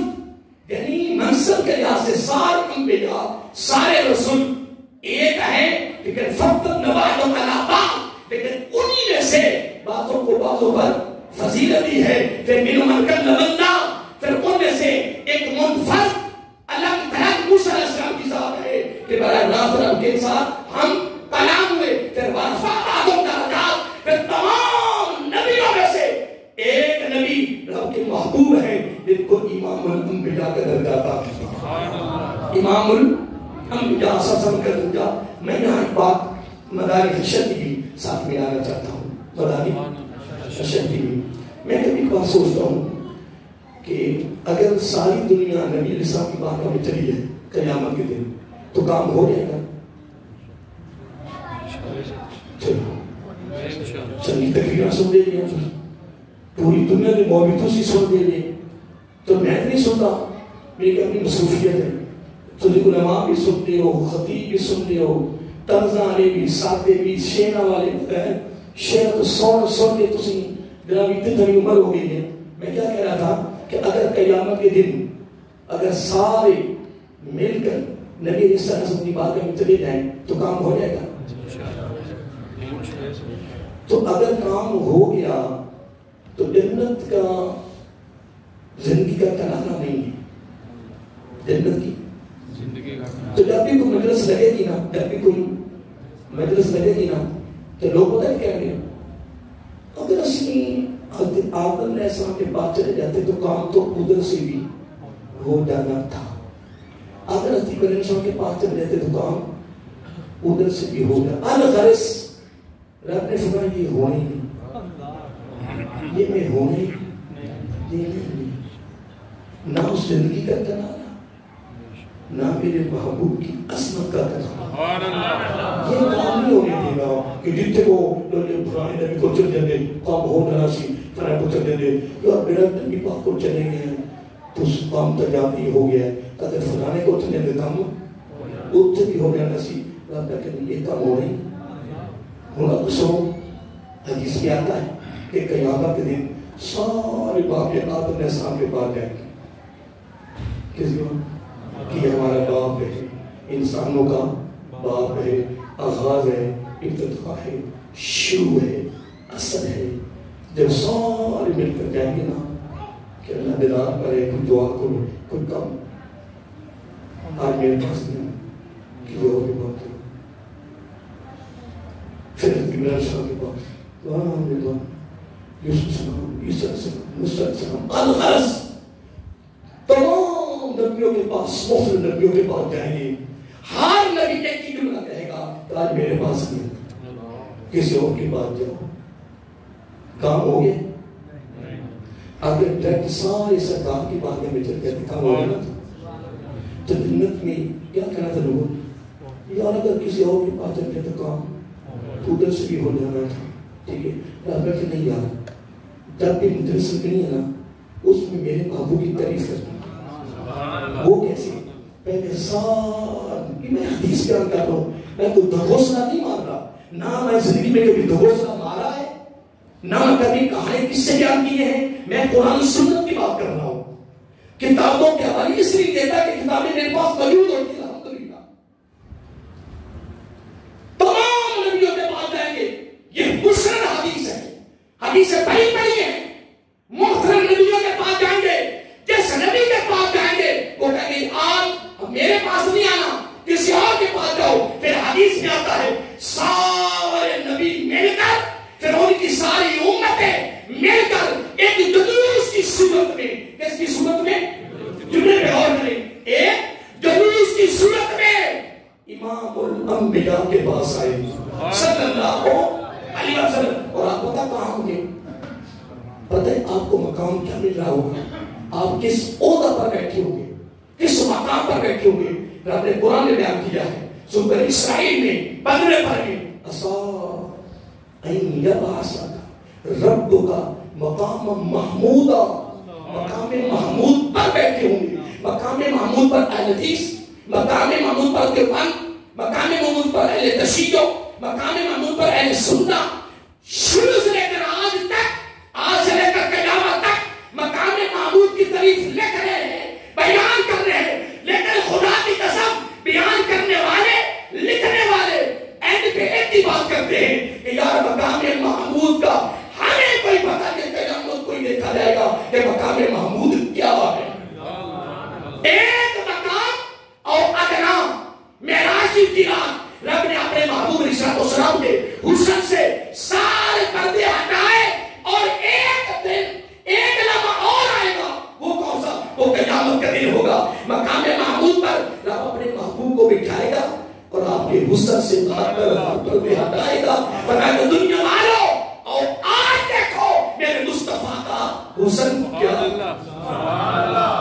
یعنی منصب کے لحاظ سے سارے انبیاء, سارے رسول ایک ہیں, لیکن فَضَّلْنَا بَعْضَهُمْ عَلَىٰ بَعْضٍ, لیکن انہی میں سے بعضوں کو بعضوں پر فضیلت دی ہے. پھر مِنْهُمْ مَنْ كَلَّمَ اللَّهُ, پھر ان میں سے ایک منفرد اللہ کی طرح موسیٰ علیہ السلام کی ذات ہے کہ براہ راست رب کے ساتھ ہم کلام ہوئے. پھر وارفع بعضهم درجات, پھر تمام نبیوں میں سے ایک نبی رب کے محبوب ہیں جن کو امام الانبیاء کا درجہ عطا. امام الانبیاء سسم کا درجہ. میں یہاں ایک بات مدارک شرعی ساتھ ملانا چاہتا ہوں. مدارک شرعی میں کبھی بات سوچتا ہوں کہ اگر ساری دنیا نبی علیہ السلام کی بارگاہ میں چلی ہے قیامت کے دن تو کام ہو جائے گا. چلی تقریریں سن دے لیا, پوری دنیا میں موجودوں سے سن دے لیں, تو میں نہیں سنتا, میری اپنی مصروفیت ہے. تو علماء بھی سنتے ہو, خطیب بھی سنتے ہو, طرزانے بھی, سادے بھی, شینا والے شینا تو سن کے تسی جناب اتنی تھوڑی عمر ہو گئی ہے. میں کیا کہہ رہا تھا کہ اگر قیامت کے دن اگر سارے مل کر نبی علیہ السلام کی باتیں میں چلے جائیں تو کام ہو جائے گا. تو اگر کام ہو گیا تو جنت کا زندگی کا کنارہ نہیں ہے. جنت کی تو جب بھی کوئی مجلس لگے گی نا, جب بھی کوئی مجلس لگے گی نا تو لوگ پتہ کیا کہیں گے, اگر اسی حضرت آدم علیہ السلام کے پاس چلے جاتے تو کام تو ادھر سے بھی ہو جانا تھا. اگر حضرت ابراہیم علیہ السلام کے پاس چلے جاتے تو کام ادھر سے بھی ہو جانا. الغرض رب نے فرمایا یہ ہونے نہیں, یہ میں ہونے نہیں, نہ اس زندگی کا کنارہ, نہ میرے محبوب کی عظمت کا کنارہ. یہ کام نہیں ہونے دے گا کہ جتنے کو پرانے نبی کو چل جانے کام ہو نہ سی فرائے کو چل جانے, یا میرا نبی پاک کو چلیں گے تو کام تو جاتی ہو گیا ہے اگر فلانے کو اتنے دے کام اتنے بھی ہو گیا نسی رب نے کہ یہ کام ہو نہیں ہونا کسو حدیث میں آتا ہے کہ قیامت کے دن سارے باپ آدم نے سامنے پا جائیں گے کس بات کہ ہمارا باپ ہے انسانوں کا باپ ہے آغاز ہے ابتدا ہے شروع ہے اصل ہے جب سارے مل کر جائیں گے نا کہ اللہ دلار پر ہے کوئی دعا کرو کوئی کم آج میرے پاس نہیں کہ جو ہوگی بات کرو پھر ابراہیم صاحب کے پاس وہاں ہم نے یوسف السلام عیسیٰ السلام موسیٰ السلام الغرض تمام نبیوں کے پاس مختلف نبیوں کے پاس جائیں گے ہر نبی ایک ہی جملہ کہے گا کہ آج میرے پاس نہیں کسی اور کے پاس جاؤ کام ہو گیا اگر ڈائریکٹ سارے سرکار کی باتیں میں چل گئے کام ہو گیا نا تو جنت میں کیا کہنا تھا لوگوں یار اگر کسی اور کے پاس چل گئے تو کام ادھر سے بھی ہو جانا تھا ٹھیک ہے رابطہ کہ نہیں یار جب بھی مدرس نہیں ہے نا اس میں میرے بابو کی تعریف کرنا وہ کیسے پہلے سال میں حدیث بیان کر رہا ہوں میں کوئی دھگوسلا نہیں مار رہا نہ میں زندگی میں کبھی دھگوسلا مارا ہے نہ میں کبھی کہانی کس سے بیان کیے ہیں میں قرآن سنت کی بات کر رہا ہوں کتابوں کے حوالے اس لیے دیتا کہ کتابیں میرے پاس موجود ہوتی ہیں الحمدللہ تمام نبیوں کے پاس جائیں گے یہ مسند حدیث ہے حدیثیں بڑی بڑی ہیں محترم نبیوں کے پاس جائیں گے جس نبی کے پاس جائیں گے وہ کہیں گے آج میرے پاس نہیں آنا کسی اور کے پاس جاؤ پھر حدیث میں آتا ہے سارے نبی مل کر پھر ان کی ساری امتیں مل کر ایک جلوس کی صورت میں کس کی صورت میں جملے پہ غور کریں ایک جلوس کی صورت میں امام الانبیاء کے پاس آئے صلی اللہ علیہ وسلم اور آپ پتہ کہاں ہوں گے پتہ ہے آپ کو مقام کیا مل رہا ہوگا آپ کس عہدہ پر بیٹھے ہوں گے کس مقام پر بیٹھے ہوں گے رب نے قرآن میں بیان کیا ہے سورہ اسرائیل میں 15 پر میں عسا این یبعثک ربک مقام محمودا مقام محمود پر بیٹھے ہوں گے مقام محمود پر اہل حدیث مقام محمود پر قرآن مقام محمود پر اہل تشیع مقام محمود پر اہل سنت شروع سے لے کر آج تک آج سے لے کر قیامت تک مقام محمود کی تعریف لکھ رہے ہیں بیان کر رہے ہیں لیکن خدا کی قسم بیان کرنے والے لکھنے والے اینڈ پہ ایک ہی بات کرتے ہیں کہ یار مقام محمود کا ہمیں کوئی پتہ نہیں قیامت کوئی دیکھا جائے گا کہ مقام محمود کیا ہے ایک مقام اور ادنا معراج کی رات رب نے اپنے محبوب علیہ السلام کے حسن سے سارے پردے ہٹائے اور ایک دن ایک لمحہ اور آئے گا وہ کون سا وہ قیامت کا دن ہوگا مقام محمود پر رب اپنے محبوب کو بٹھائے گا اور آپ کے حسن سے بات کر پردے ہٹائے گا فرمایا کہ دنیا والو اور آج دیکھو میرے مصطفیٰ کا حسن کیا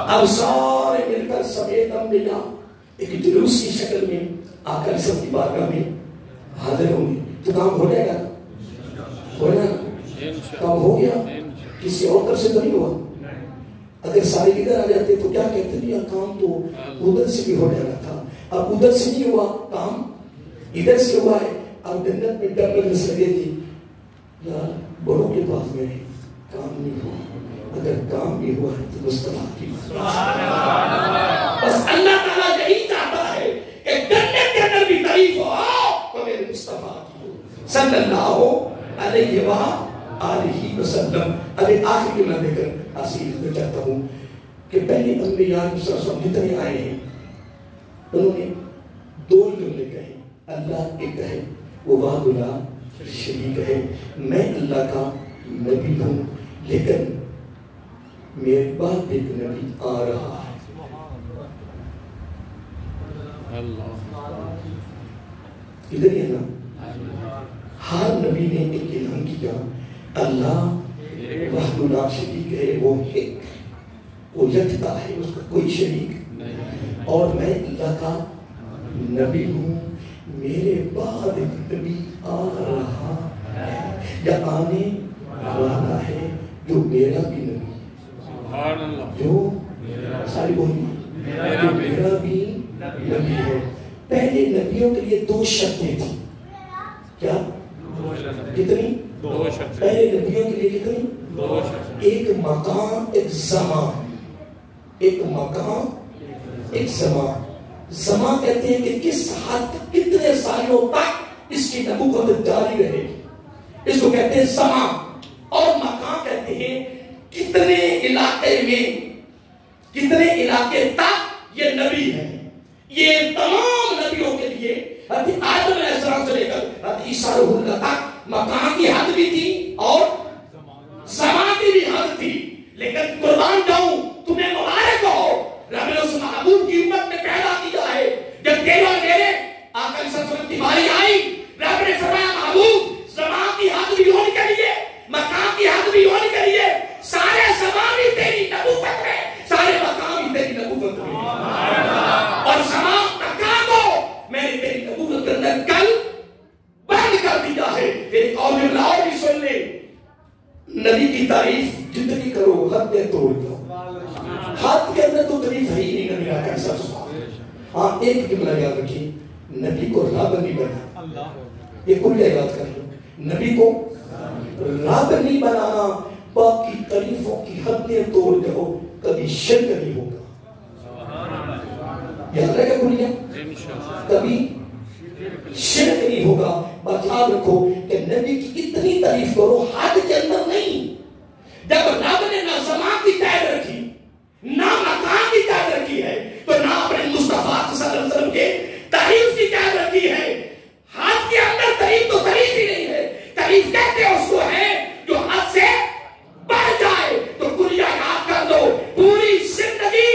اب سارے مل کر سمیت انبیاء ایک جلوس کی شکل میں آ کر سب کی بارگاہ میں حاضر ہوں گے تو کام ہو جائے گا ہو جائے گا کام ہو گیا کسی اور طرف سے تو نہیں ہوا اگر سارے ادھر آ جاتے تو کیا کہتے ہیں کام تو ادھر سے بھی ہو جانا تھا اب ادھر سے نہیں ہوا کام ادھر سے ہوا ہے اب جنت میں ڈر لگنے لگے گی یار بڑوں کے پاس میں کام نہیں ہوا اگر کام بھی ہوا ہے تو مصطفیٰ کی بس اللہ تعالیٰ یہی چاہتا ہے کہ جنت کے اندر بھی تعریف ہو تو میرے مصطفیٰ کی صلی اللہ علیہ وآلہ وسلم. ابھی آخر کی میں دے کر حاصل کرنا چاہتا ہوں کہ پہلے انبیاء جتنے آئے ہیں انہوں نے دو جملے کہے اللہ ایک ہے وہ وحد لا شریک ہے میں اللہ کا نبی ہوں لیکن میرے بعد ایک نبی آ رہا ہے. ادھر ہی ہے نا ہر نبی نے ایک اعلان کیا اللہ وحد لا شریک ہے وہ ایک وہ یکتا ہے اس کا کوئی شریک اور میں اللہ کا نبی ہوں میرے بعد ایک نبی آ رہا ہے یا آنے والا ہے جو میرا بھی نبی جو میرا بھی نبی ہے. پہلے نبیوں کے لیے 2 شرطیں تھیں. کیا؟ کتنی؟ 2 شرطیں. پہلے نبیوں کے لیے کتنی؟ 2 شرطیں. ایک مقام، ایک زمان. ایک مقام، ایک زمان. زمان کہتے ہیں کہ کس حد تک، کتنے سالوں تک اس کی نبوت جاری رہے گی، اس کو کہتے ہیں زمان. اور مقام کہتے ہیں کتنے علاقے میں، کتنے علاقے تک یہ نبی ہے. یہ تمام نبیوں کے لیے حضرت آدم علیہ السلام سے لے کر حضرت عیسیٰ روح اللہ تک مقام کی حد بھی تھی اور زمان کی بھی حد تھی. لیکن قربان جاؤں، تمہیں مبارک ہو، رب نے اس محبوب کی امت میں پیدا کیا ہے. جب تیرے اور میرے آقا صلی اللہ علیہ وسلم کی باری آئی، رب نے فرمایا محبوب زمان کی حد بھی ہونے کے لیے، مقام کی حد بھی ہونے کے لیے، سارے زمان بھی تیری نبوت میں، سارے مقام بھی تیری نبوت میں. اور زمان مقام کو میں نے تیری نبوت کے اندر کل بند کر دیا ہے. ایک اور بھی سن لے، نبی کی تعریف جتنی کرو حد میں توڑ دو. حد کے اندر تو تعریف ہے ہی نہیں نبی آقا صلی اللہ علیہ وسلم. ہاں ایک جملہ یاد رکھیے، نبی کو رب نہیں بنا. یہ کل یاد کر لو، نبی کو رب نہیں بنانا. باقی تعریفوں کی حدیں توڑ دو، کبھی شرک نہیں ہوگا. یاد رکھے کلیہ، کبھی شرک نہیں ہوگا. بات یاد رکھو کہ نبی کی اتنی تعریف کرو حد کے اندر نہیں. جب رب نے نہ زمان کی قید رکھی، نہ مکان کی قید رکھی ہے، تو نہ اپنے مصطفیٰ صلی اللہ علیہ وسلم کے تعریف کی قید رکھی ہے. حد کے اندر تعریف تو تعریف ہی نہیں ہے. تعریف کہتے ہیں اس کو ہے جو حد سے بڑھ جائے. تو کلیہ یاد کر دو، پوری زندگی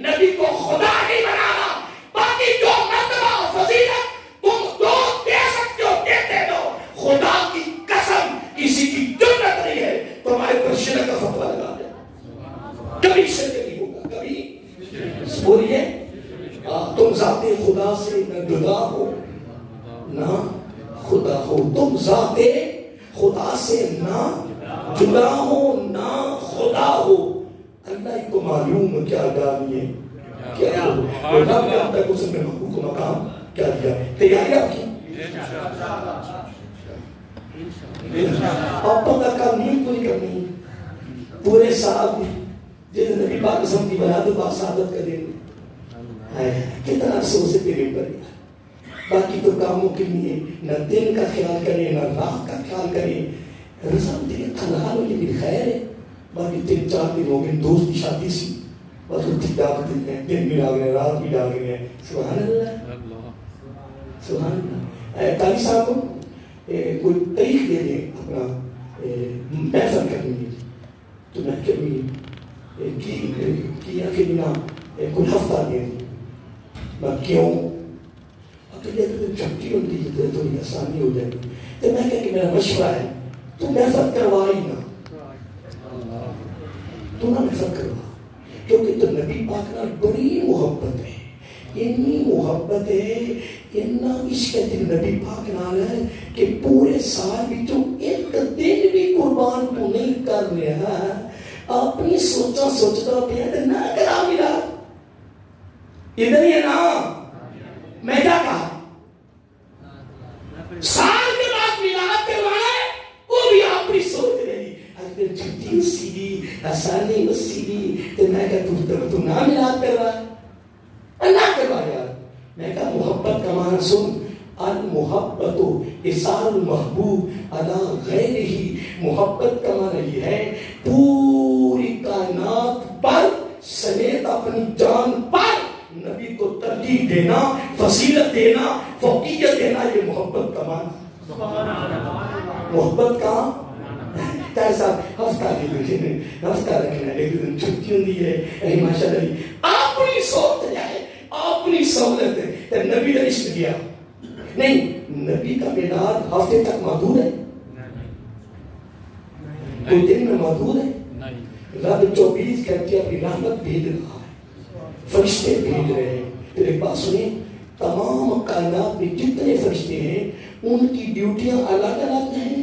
نبی کو خدا نہیں بنانا. باقی جو مرتبہ اور فضیلت تم دو دے سکتے ہو دیتے دو. خدا کی قسم کسی کی جرت نہیں ہے تمہارے پر شرک کا فتویٰ لگا دے. کبھی شرک نہیں ہوگا، کبھی. بولیے، تم ذات خدا سے نہ جدا ہو نہ خدا ہو. تم ذات خدا سے نہ جدا ہو نہ خدا ہو. اللہ کو معلوم کیا جانیے کیا ہو. اور رب نے اب تک اس میں محبوب کو مقام کیا دیا. تیاری آپ کی؟ آپ کا کام نہیں پوری کرنی پورے سال میں. جس نبی پاک قسم کی بنا دو باسعادت کا دن کتنا افسوس ہے تیرے اوپر. باقی تو کاموں کے لیے نہ دن کا خیال کریں نہ رات کا خیال کریں. رضا تیرے خلال ہو یہ بھی خیر ہے. باقی 3-4 دن ہو گئے، دوست کی شادی سی، بس اٹھی ڈاک دن ہے، دن بھی ڈاک رہے ہیں، رات بھی ڈاک رہے ہیں. سبحان اللہ، سبحان اللہ. قاری صاحب کو کوئی تاریخ دے دیں اپنا محفل کرنے کی، تو میں کبھی کیا کہ بنا کوئی ہفتہ دے دیں. میں کیوں چھٹی ہوتی ہے تھوڑی آسانی ہو جائے گی. تو میں کہا کہ میرا مشورہ ہے تو محفل کروا ہی نہ، تو نہ محفل کروا. کیونکہ تو نبی پاک نال بڑی محبت ہے، اتنی محبت ہے، اتنا عشق ہے نبی پاک نال ہے کہ پورے سال بھی تو ایک دن بھی قربان تو نہیں کر رہا. اپنی سوچتا پیا تو نہ کرا میرا ادھر ہی ہے نا. میں کیا کہا سال کے بعد میلاد کروانا ہے، وہ بھی اپنی سوچ رہی. اگر چھٹی اسی دی، آسانی اسی دی، تو میں کہا تو نہ میلاد کروا، نہ کروا یار. میں کہا محبت کا معنی سن، المحبت اثار المحبوب علی غیرہ. محبت کا معنی یہ ہے پوری کائنات پر سمیت اپنی جان پر نبی کو ترجیح دینا، فضیلت دینا، فوقیت دینا. یہ محبت کا معنی. محبت کا کیسا ہفتہ ہفتہ رکھنا ہے، ایک دن چھٹی ہوتی ہے. ماشاء اللہ اپنی سوچ جائے، اپنی سہولت ہے. نبی نے عشق کیا نہیں. نبی کا میلاد ہفتے تک محدود ہے، کوئی دن میں محدود ہے. رب 24 گھنٹے اپنی رحمت بھیج رہا ہے، فرشتے بھیج رہے ہیں. پھر ایک بات سنیں، تمام کائنات میں جتنے فرشتے ہیں ان کی ڈیوٹیاں الگ الگ ہیں،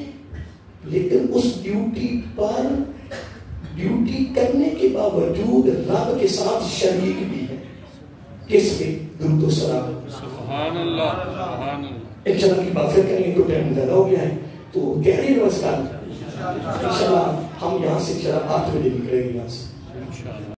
لیکن اس ڈیوٹی پر ڈیوٹی کرنے کے باوجود رب کے ساتھ شریک بھی ہے. کس پہ؟ درود و سلام. سبحان اللہ سبحان اللہ. ایک جگہ کی بات پھر کریں گے تو ٹائم زیادہ ہو گیا ہے تو تیاری نمسکار انشاءاللہ ہم یہاں سے 8 بجے نکلیں گے یہاں سے.